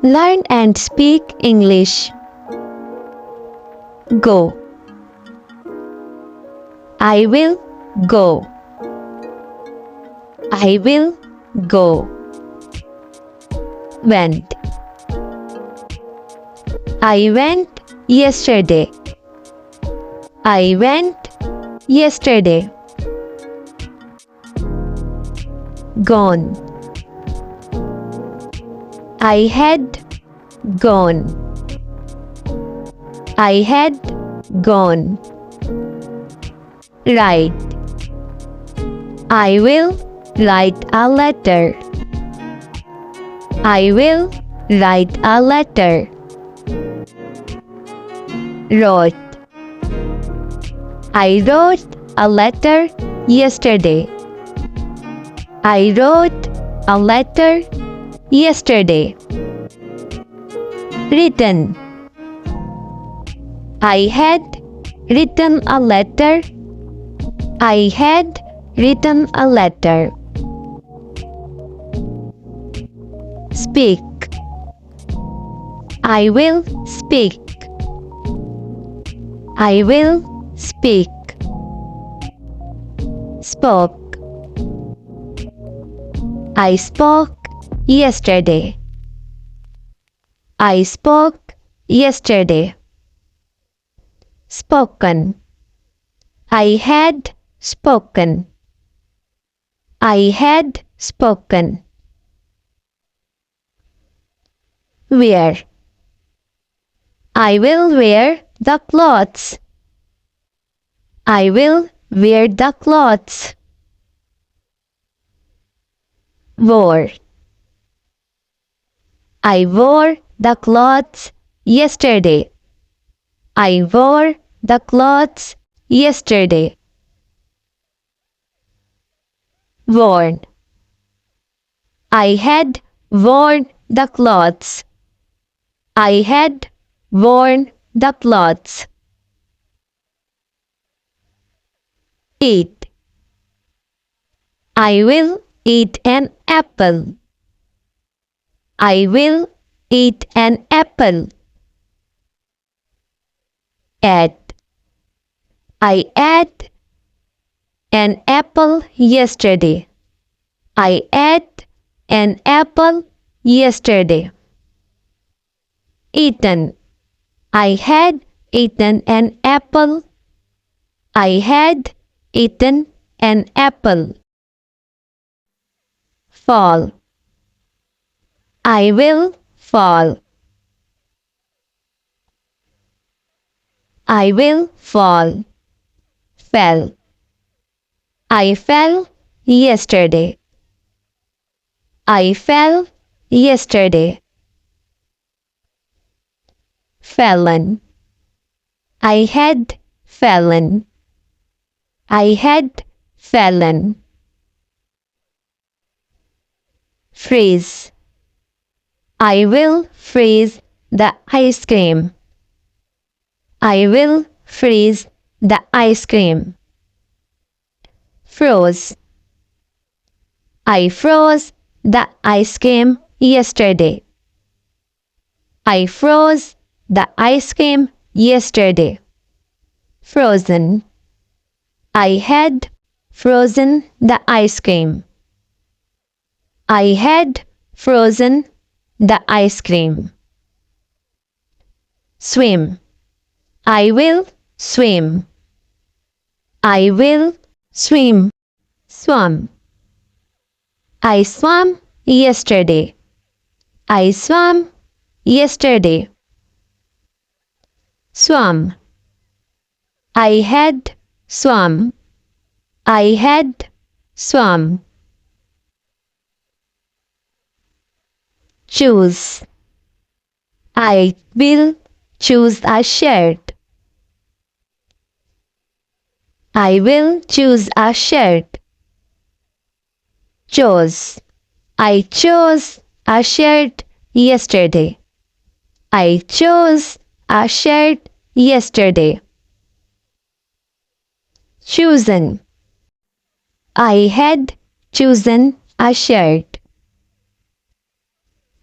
Learn and speak English. Go. I will go. I will go. Went. I went yesterday. I went yesterday. Gone. I had gone. I had gone. Write. I will write a letter. I will write a letter. Wrote. I wrote a letter yesterday. I wrote a letter yesterday. Written. I had written a letter. I had written a letter. Speak. I will speak. I will speak. Spoke. I spoke yesterday. I spoke yesterday. Spoken. I had spoken. I had spoken. Wear. I will wear the clothes. I will wear the clothes. Wore. I wore the clothes yesterday. I wore the clothes yesterday. Worn. I had worn the clothes. I had worn the clothes. Eat. I will eat an apple. I will eat an apple. Ate. I ate an apple yesterday. I ate an apple yesterday. Eaten. I had eaten an apple. I had eaten an apple. Fall. I will fall. I will fall. Fell. I fell yesterday. I fell yesterday. Fallen. I had fallen. I had fallen. Freeze. I will freeze the ice cream. I will freeze the ice cream. Froze. I froze the ice cream yesterday. I froze the ice cream yesterday. Frozen. I had frozen the ice cream. I had frozen the ice cream. Swim. I will swim. I will swim. Swam. I swam yesterday. I swam yesterday. Swam. I had swum. I had swum. Choose. I will choose a shirt. I will choose a shirt. Chose. I chose a shirt yesterday. I chose a shirt yesterday. Chosen. I had chosen a shirt.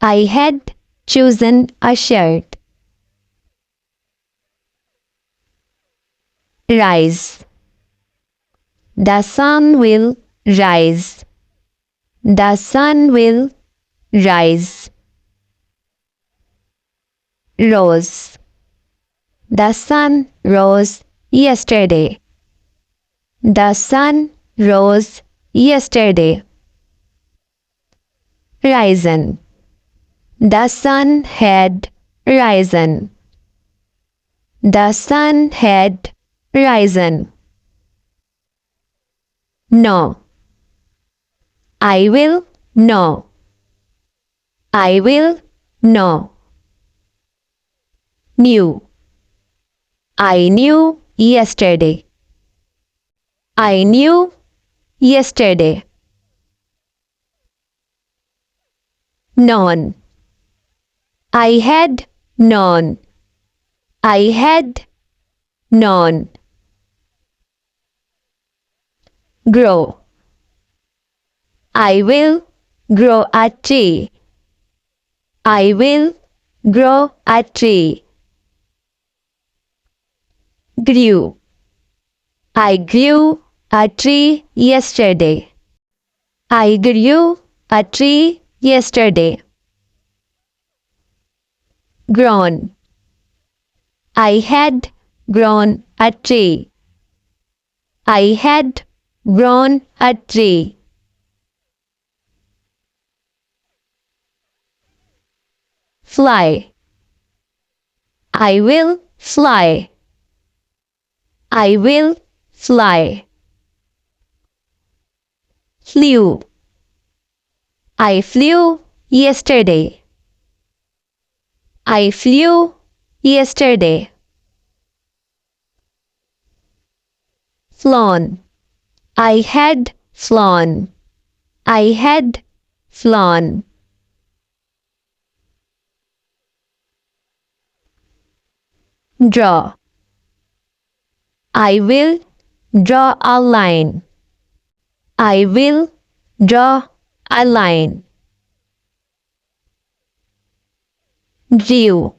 I had chosen a shirt. Rise. The sun will rise. The sun will rise. Rose. The sun rose yesterday. The sun rose yesterday. Risen. The sun had risen. The sun had risen. No. I will know. I will know. Knew. I knew yesterday. I knew yesterday. Known. I had known. I had known. Grow. I will grow a tree. I will grow a tree. Grew. I grew a tree yesterday. I grew a tree yesterday. Grown. I had grown a tree. I had grown a tree. Fly. I will fly. I will fly. Flew. I flew yesterday. I flew yesterday. Flown. I had flown. I had flown. Draw. I will draw a line. I will draw a line. Drew.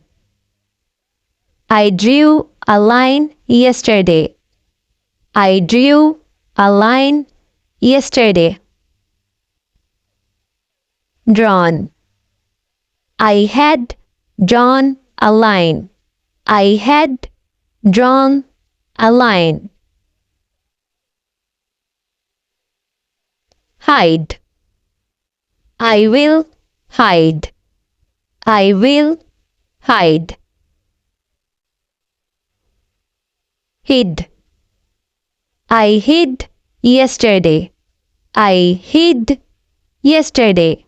I drew a line yesterday. I drew a line yesterday. Drawn. I had drawn a line. I had drawn a line. Hide. I will hide. I will hide. Hid. I hid yesterday. I hid yesterday.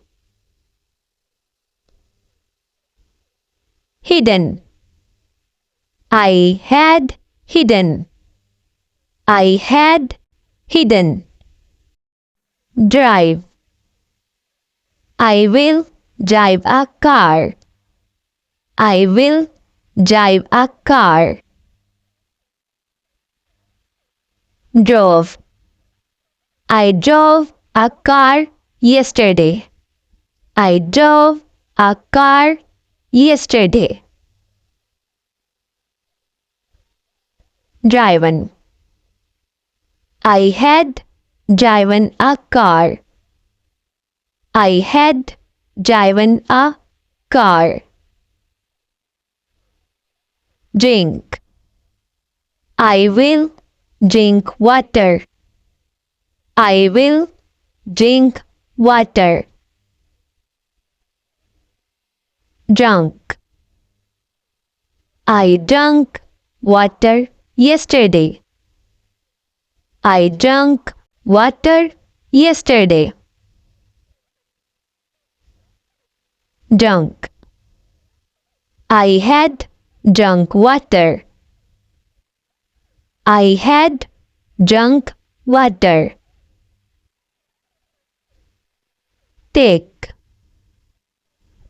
Hidden. I had hidden. I had hidden. Drive. I will drive a car. I will drive a car. Drove. I drove a car yesterday. I drove a car yesterday. Driven. I had driven a car. I had driven a car. Drink. I will drink water. I will drink water. Drunk. I drank water yesterday. I drank water yesterday. Drunk. I had drunk water. I had drunk water. Take.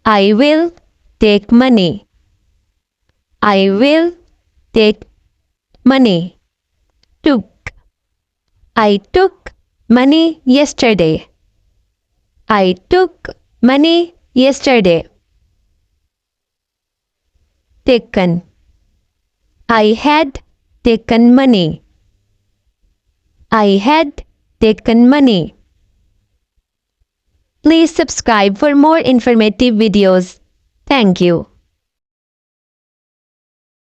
I will take money. I will take money. Took. I took money yesterday. I took money yesterday. taken. I had taken money. I had taken money. Please subscribe for more informative videos. Thank you.